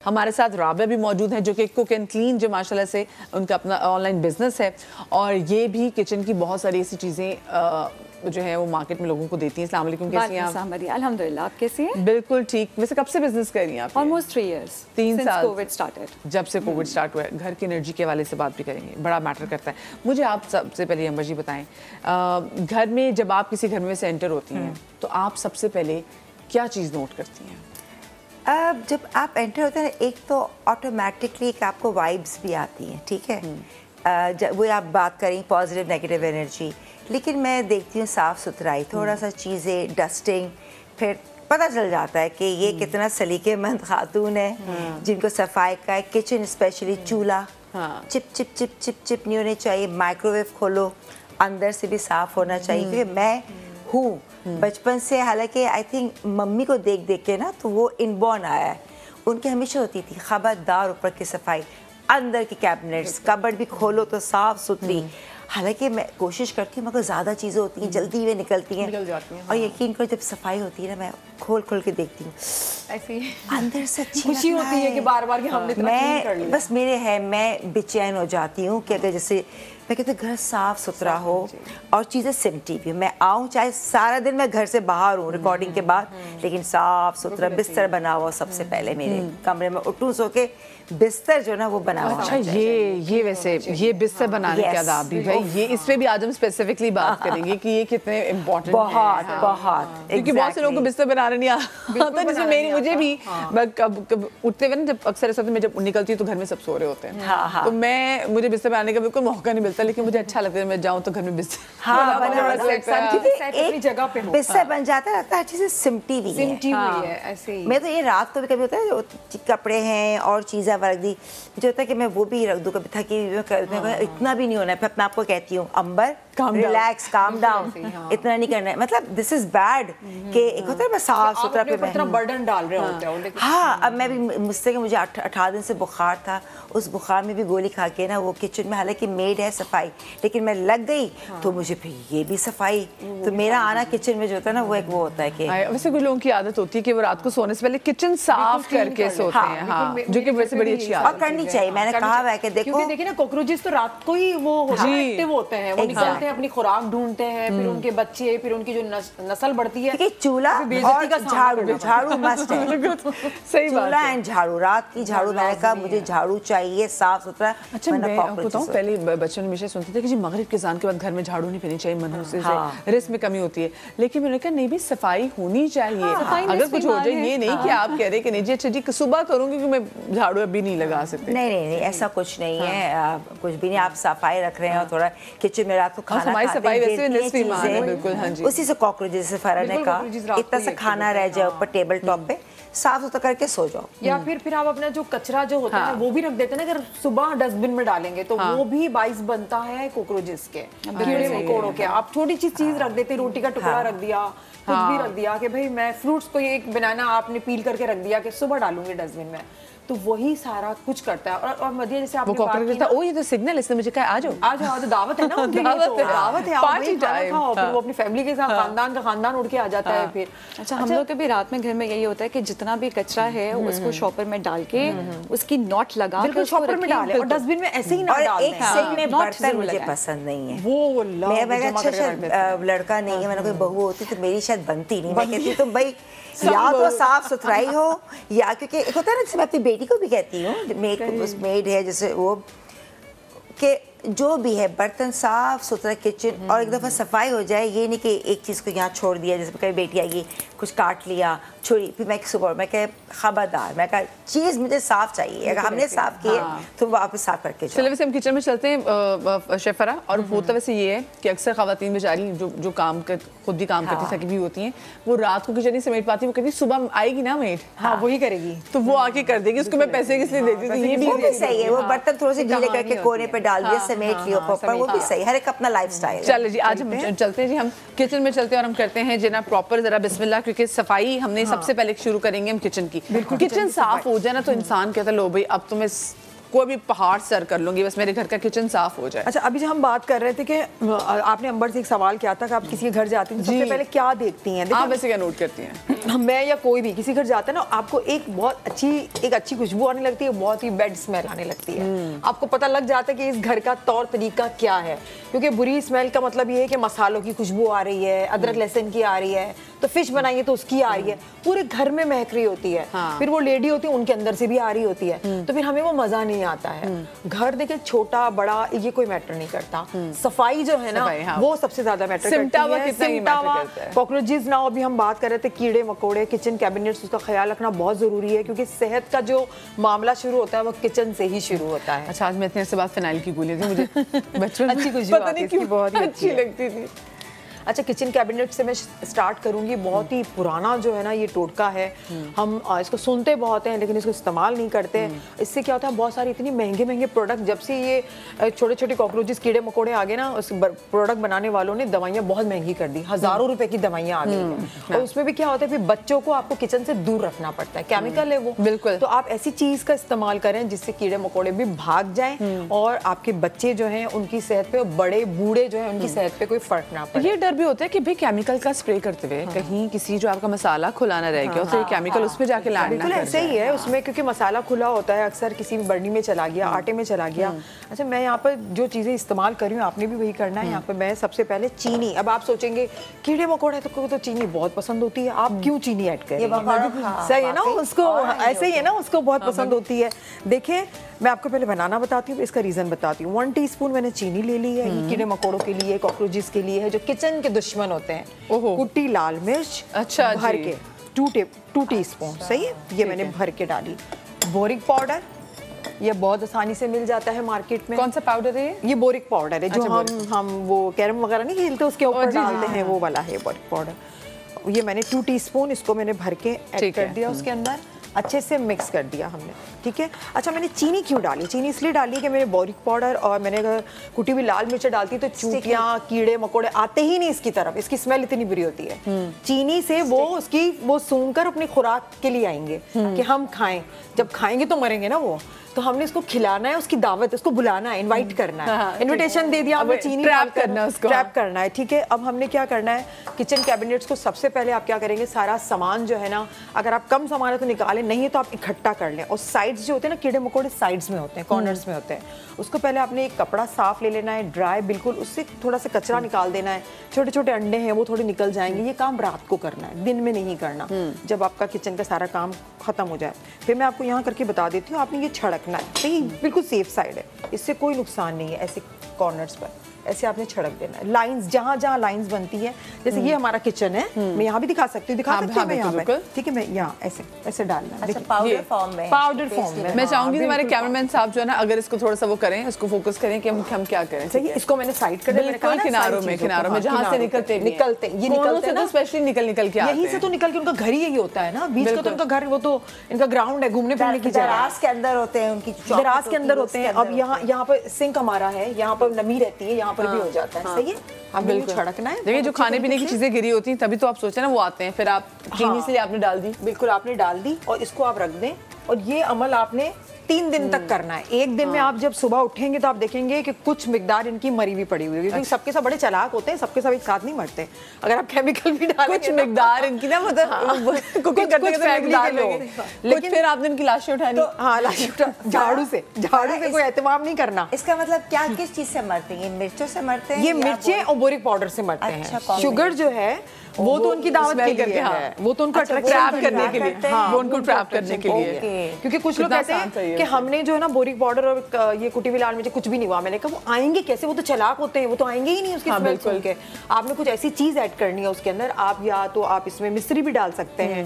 हमारे साथ राबिया भी मौजूद हैं जो कि कुक एंड क्लीन जो माशाल्लाह से उनका अपना ऑनलाइन बिजनेस है और ये भी किचन की बहुत सारी ऐसी चीज़ें जो है वो मार्केट में लोगों को देती हैं। अस्सलाम वालेकुम, कैसी हैं आप? अल्हम्दुलिल्लाह, आप कैसी हैं? बिल्कुल ठीक। वैसे कब से बिजनेस कर रही हैं आप? ऑलमोस्ट 3 years, 3 साल कोविड स्टार्टेड। जब से कोविड स्टार्ट हुआ है। घर की एनर्जी के हवाले से बात भी करेंगे, बड़ा मैटर करता है। मुझे आप सबसे पहले अंबर जी बताएं, घर में जब आप किसी घर में से एंटर होती हैं तो आप सबसे पहले क्या चीज़ नोट करती हैं? जब आप एंटर होते हैं एक तो ऑटोमेटिकली एक आपको वाइब्स भी आती हैं, ठीक है। जब वो आप बात करें पॉजिटिव नेगेटिव एनर्जी, लेकिन मैं देखती हूँ साफ़ सुथराई, थोड़ा सा चीज़ें डस्टिंग, फिर पता चल जाता है कि ये कितना सलीकेमंद खातून है जिनको सफाई का है। किचन स्पेशली चूल्हा chip chip chip chip chip नहीं होने चाहिए। माइक्रोवेव खोलो, अंदर से भी साफ़ होना चाहिए। क्योंकि मैं हूँ बचपन से, हालांकि आई थिंक मम्मी को देख देख के ना तो वो इनबॉर्न आया है। उनकी हमेशा होती थी खबरदार ऊपर की सफाई, अंदर के कैबिनेट्स कबर्ड भी खोलो तो साफ़ सुथरी। हालांकि मैं कोशिश करती हूँ मगर ज़्यादा चीज़ें होती हैं जल्दी में निकलती हैं और यकीन करो जब सफाई होती है ना मैं खोल खोल के देखती हूँ, ऐसी अंदर से अच्छी खुशी होती है कि बार बार कि हमने इतना क्लीन कर लिया। बस मेरे है मैं बेचैन हो जाती हूँ कि अगर जैसे मैं कहती हूँ घर साफ सुथरा हो और चीज़ें सिमटी भी। मैं आऊँ चाहे सारा दिन मैं घर से बाहर हूँ रिकॉर्डिंग के बाद, लेकिन साफ सुथरा बिस्तर बना हुआ सबसे पहले मेरे कमरे में उठूँ सो के बिस्तर जो ना वो बना हुआ। अच्छा ये वैसे ये बिस्तर बनाने के आदाब भी भाई, ये इस पे भी आज हम स्पेसिफिकली बात करेंगे कि ये कितने इम्पोर्टेंट बहुत बहुत, क्योंकि बहुत से लोगों को बिस्तर बनाने नहीं आता। जैसे मेरी मुझे भी कब उठते हुए ना जब अक्सर ऐसा मैं जब निकलती हूँ तो घर में सब सो रहे होते हैं, तो मैं मुझे बिस्तर बनाने का बिल्कुल मौका नहीं मिलता, लेकिन मुझे अच्छा लगता है मैं जाऊँ तो घर में बिस्तर जगह पे बिस्तर बन जाता है, हर चीजें सिमटी हुई है ऐसे ही। मैं तो ये रात को भी कभी होता है कपड़े हैं और चीजें रख दी, मुझे होता है कि मैं वो भी रख दूं, कभी थकी इतना भी नहीं होना है। अपने आपको कहती हूँ अंबर रिलैक्स काम डाउन, इतना नहीं करना है। मतलब दिस इज बैड कि एक होता है बस साफ सुथरा पे इतना बर्डन डाल रहे होते हो। हाँ, अब मैं भी मुझसे कि मुझे 18 दिन से बुखार था, उस बुखार में भी गोली खा के ना वो किचन में, हालांकि मेड है सफाई, लेकिन मैं लग गई तो मुझे फिर ये भी सफाई, तो मेरा आना किचन में जो होता है ना वो एक वो होता है कि वैसे कुछ लोगों की आदत होती है कि वो रात को सोने से पहले किचन साफ करके सोते हैं। हाँ, जो कि वैसे बड़ी अच्छी आदत और करनी चाहिए। मैंने कहा है कि देखो देखिए ना कोकरोचेस तो रात को ही वो एक्टिव होते हैं, वो निकलते हैं अपनी खुराक ढूंढते हैं, फिर उनके बच्चे, फिर उनकी जो नस्ल बढ़ती है। चूल्हा और झाड़ू मस्ट है। सही बात चूल्हा एंड झाड़ू, रात की झाड़ू, मैंने कहा मुझे झाड़ू चाहिए साफ सुथरा। अच्छा मैं आपको बताऊं, पहले बच्चों ने हमेशा सुनते थे कि जी मगरिब के अज़ान के बाद घर में झाड़ू नहीं पीनी चाहिए, मनहूसे से रिस्क में कमी होती है, लेकिन मैंने कहा नहीं भी सफाई होनी चाहिए। अगर कुछ हो जाए ये नहीं कि आप कह रहे कि नहीं जी अच्छा जी सुबह करूंगी कि मैं झाड़ू अभी नहीं लगा सकते। नहीं ऐसा कुछ नहीं है, कुछ भी नहीं। आप सफाई रख रहे हैं और थोड़ा किचन में रात को खाना सफाई वैसे निस्फ ईमान है, बिल्कुल। हाँ जी, उसी से कॉकरोचेस से फरा ने कहा इतना सा खाना रह जाए ऊपर टेबल टॉप पे, साफ सुथरा करके सो जाओ। या फिर आप अपना जो कचरा जो होता है वो भी रख देते हैं ना, अगर सुबह डस्टबिन में डालेंगे तो वो भी बाइस बनता है कोकरोचेस के, कीड़े मकोड़ों के। आप छोटी चीज रख देते, रोटी का टुकड़ा रख दिया, कुछ भी रख दिया कि भाई मैं फ्रूट्स को एक बनाना आपने पील करके रख दिया कि सुबह डालूंगी डस्टबिन में, तो वही सारा कुछ करता है। और मध्य जैसे आपने बात की ना, ओ ये तो सिग्नल, इसने मुझे कहा आ जाओ तो दावत है ना उनके लिए, तो दावत है, पार्टी टाइम, फिर वो अपनी फैमिली के साथ खानदान उड़ के आ जाता है फिर। अच्छा हम लोग के भी रात में घर में यही होता है कि जितना भी कचरा है उसको शॉपर में डाल के उसकी नॉट लगा के शॉपर में डालें और डस्टबिन में ऐसे ही ना डालें। एक सिंक में बर्तन मुझे पसंद नहीं है, वो अच्छा लड़का नहीं है, मैंने कोई बहू होती तो मेरी शायद बनती नहीं। मैं कहती तो भाई या तो साफ सुथराई हो, या क्योंकि एक होता है ना जैसे मैं अपनी बेटी को भी कहती हूँ, मेड है जैसे वो कि जो भी है बर्तन साफ सुथरा किचन और एक दफ़ा सफाई हो जाए। ये नहीं कि एक चीज़ को यहाँ छोड़ दिया, जैसे कभी बेटी आएगी कुछ काट लिया छोड़ी, फिर मैं सुबह मैं कह खबरदार, मैं कहा चीज़ मुझे साफ चाहिए, अगर हमने साफ किए तो वापस साफ करके चलो। वैसे हम किचन में चलते हैं शेफरा, और होता वैसे ये है कि अक्सर ख़वातीन बेचारी जो काम कर खुद भी काम करती थकी भी होती हैं, वो रात को किचन नहीं समेट पाती, वो कहती सुबह आएगी ना मेड, हाँ वही करेगी, तो वो आके कर देगी, उसको मैं पैसे किस लिए देती थी। ये भी सही है, वो बर्तन थोड़े से गीले करके कोने पे डाल दिया, समेट लियो प्रॉपर, वो भी सही, हर एक अपना लाइफस्टाइल। चलो जी आज हम चलते हैं जी, हम किचन में चलते हैं और हम करते हैं जना प्रॉपर जरा बिस्मिल्लाह, क्योंकि सफाई हमने सबसे पहले शुरू करेंगे हम किचन की। किचन साफ हो जाए ना तो इंसान कहता है लो भाई अब तो मैं सबको अभी पहाड़ सर कर लूंगी, बस मेरे घर का किचन साफ हो जाए। अच्छा, अभी जब हम बात कर रहे थे कि आपने अंबर से एक सवाल किया था कि आप किसी के घर जाती हैं तो सबसे पहले क्या देखती हैं? आप वैसे क्या नोट करती हैं? मैं या कोई भी किसी घर जाता है ना, आपको एक बहुत अच्छी खुशबू आने लगती है, बहुत ही बैड स्मेल आने लगती है। आपको पता लग जाता है कि इस घर का तौर तरीका क्या है, क्योंकि बुरी स्मेल का मतलब ये है कि मसालों की खुशबू आ रही है, अदरक लहसुन की आ रही है, तो फिश बनाइए तो उसकी आ रही है, पूरे घर में महक रही होती है। फिर वो लेडी होती है, उनके अंदर से भी आ रही होती है, तो फिर हमें वो मजा नहीं आता है। घर देखे छोटा बड़ा ये कोई मैटर नहीं करता, सफाई जो है ना वो सबसे ज्यादा मैटर करती है। कॉकरोचेस ना, अभी हम बात कर रहे थे कीड़े मकोड़े, किचन कैबिनेट्स, उसका ख्याल रखना बहुत जरूरी है, क्योंकि सेहत का जो मामला शुरू होता है वो किचन से ही शुरू होता है। अच्छा, आज मैं इतने से बात फिनाइल की गोली थी, मुझे बचपन अच्छी खुशबू पता नहीं क्यों बहुत अच्छी लगती थी। अच्छा, किचन कैबिनेट से मैं स्टार्ट करूंगी। बहुत ही पुराना जो है ना ये टोटका है, हम इसको सुनते बहुत हैं लेकिन इसको इस्तेमाल नहीं करते। इससे क्या होता है, बहुत सारी इतनी महंगे महंगे प्रोडक्ट, जब से ये छोटे छोटे कॉकरोचेस कीड़े मकोड़े आ गए ना, उस प्रोडक्ट बनाने वालों ने दवाइयाँ बहुत महंगी कर दी, हजारों रुपए की दवाइयाँ आ गई हैं। और उसमें भी क्या होता है, फिर बच्चों को आपको किचन से दूर रखना पड़ता है, केमिकल है वो। बिल्कुल। तो आप ऐसी चीज का इस्तेमाल करें जिससे कीड़े मकोड़े भी भाग जाएं और आपके बच्चे जो हैं उनकी सेहत पे, बड़े बूढ़े जो हैं उनकी सेहत पे कोई फर्क ना पड़े। ये डर भी होता है कि भाई केमिकल का स्प्रे करते हुए कहीं किसी जो आपका मसाला खुलाना रह गया, तो ये केमिकल उस पे जाके लैंड ना कर जाए। ऐसे ही है उसमें, क्योंकि मसाला खुला होता है, अक्सर किसी बर्नी में चला गया, आटे में चला गया। अच्छा, मैं यहाँ पर जो चीजें इस्तेमाल कर रही हूँ आपने भी वही करना है। यहाँ पर मैं सबसे पहले चीनी, अब आप सोचेंगे कीड़े मकोड़े तो चीनी बहुत पसंद होती है, आप क्यों चीनी ऐड करें? सही है ना, उसको ऐसे ही है ना, उसको बहुत पसंद होती है। देखिए, मैं आपको पहले बनाना बताती हूँ, इसका रीजन बताती हूँ। 1 टीस्पून मैंने चीनी ले ली है, ये कीड़े मकोड़ों के लिए, कॉकरोचेस के लिए है, जो किचन के दुश्मन होते हैं। कुटी लाल मिर्च, अच्छा, भर के 2 टीस्पून, सही है, ये मैंने भर के डाली। बोरिक पाउडर, ये बहुत आसानी से मिल जाता है मार्केट में। कौन सा पाउडर है ये? बोरिक पाउडर है, जो हम वो कैरम वगैरह नहीं खेलते उसके ऊपर डालते हैं, वो वाला है बोरिक पाउडर। ये मैंने 2 टीस्पून, इसको मैंने भर के ऐड कर दिया उसके अंदर, अच्छे से मिक्स कर दिया हमने, ठीक है। अच्छा, मैंने चीनी क्यों डाली? चीनी इसलिए डाली कि मेरे बोरिक पाउडर और मैंने अगर कुटी हुई लाल मिर्च डालती तो चूतियाँ कीड़े मकोड़े आते ही नहीं इसकी तरफ, इसकी स्मेल इतनी बुरी होती है। चीनी से वो सूंघकर अपनी खुराक के लिए आएंगे कि हम खाएं, जब खाएंगे तो मरेंगे ना वो, तो हमने इसको खिलाना है, उसकी दावत, उसको बुलाना है, इनवाइट करना है, इनविटेशन दे दिया हमने, चीनी ट्रैप करना है उसको, ट्रैप करना है, ठीक है। अब हमने क्या करना है, किचन कैबिनेट्स को सबसे पहले आप क्या करेंगे, सारा सामान जो है ना, अगर आप कम सामान है तो निकालें, नहीं है तो आप इकट्ठा कर लें। और साइड्स जो होते हैं ना, कीड़े मकोड़े साइड्स में होते हैं, कॉर्नर्स में होते हैं, उसको पहले आपने एक कपड़ा साफ ले लेना है, ड्राई बिल्कुल, उससे थोड़ा सा कचरा निकाल देना है। छोटे छोटे अंडे हैं वो थोड़े निकल जाएंगे, ये काम रात को करना है, दिन में नहीं करना। जब आपका किचन का सारा काम खत्म हो जाए, फिर मैं आपको यहाँ करके बता देती हूँ, आपने ये छिड़कना है, सही, बिल्कुल सेफ साइड है, इससे कोई नुकसान नहीं है। ऐसे कॉर्नर्स पर ऐसे आपने छिड़क देना है, लाइंस, जहाँ जहाँ लाइंस बनती है, जैसे ये हमारा किचन है, मैं यहाँ भी दिखा सकती हूँ, मैं यहाँ पे, ठीक है, मैं यहाँ ऐसे डालना। अच्छा, पाउडर फॉर्म में, पाउडर फॉर्म में। मैं चाहूंगी हमारे कैमरामैन साहब जो है ना, अगर इसको थोड़ा सा वो करें, इसको फोकस करें कि हम क्या करें। सही, इसको मैंने साइड कर दिया, बिल्कुल किनारों में जहाँ से निकलते ये निकलते हैं, स्पेशली निकल के आते हैं, यहीं से तो निकल के उनका घर ही यही होता है ना, बीच का तो उनका घर, वो तो इनका ग्राउंड है, घूमने फिरने की जगह, दराज के अंदर होते हैं, उनकी दराज के अंदर होते हैं। अब यहाँ पर सिंक हमारा है, यहाँ पर नमी रहती है, यहाँ पर भी हो जाता है, सही है, हमें छिड़कना है। देखिए, जो खाने पीने की चीजें गिरी होती हैं तभी तो आप सोचे ना वो आते हैं, फिर आप चीनी से आपने डाल दी, बिल्कुल आपने डाल दी, और इसको आप रख दें, और ये अमल आपने 3 दिन तक करना है। एक दिन में आप जब सुबह उठेंगे तो आप देखेंगे कि कुछ मिकदार इनकी मरी हुई पड़ी हुई है, क्योंकि सबके सब बड़े चालाक होते हैं, सबके सब एक साथ नहीं मरते। अगर आप केमिकल भी डालेंगे, कुछ मिकदार इनकी ना, मतलब कुकिंग करते हैं, लेकिन फिर आपने इनकी लाशें उठानी, तो हाँ, लाशें उठा, झाड़ू से कोई एहतमाम नहीं करना। इसका मतलब क्या, किस चीज से मरते हैं? मिर्चों से मरते हैं? ये मिर्चें और बोरिक पाउडर से मरते हैं। शुगर जो है वो तो उनकी दावत के लिए है, वो तो उनका ट्रैप करने के लिए, वो उनको ट्रैप करने के लिए, क्योंकि कुछ लोग कहते हैं कि हमने जो है ना बोरिक पाउडर और ये कुटी हुई लाल मिर्च कुछ भी नहीं हुआ। मैंने कहा वो आएंगे कैसे, वो तो चालाक होते हैं, वो तो आएंगे ही नहीं उसकी स्मेल सुन के। आपने कुछ ऐसी चीज ऐड करनी है उसके अंदर, आप या तो आप इसमें मिश्री भी डाल सकते हैं,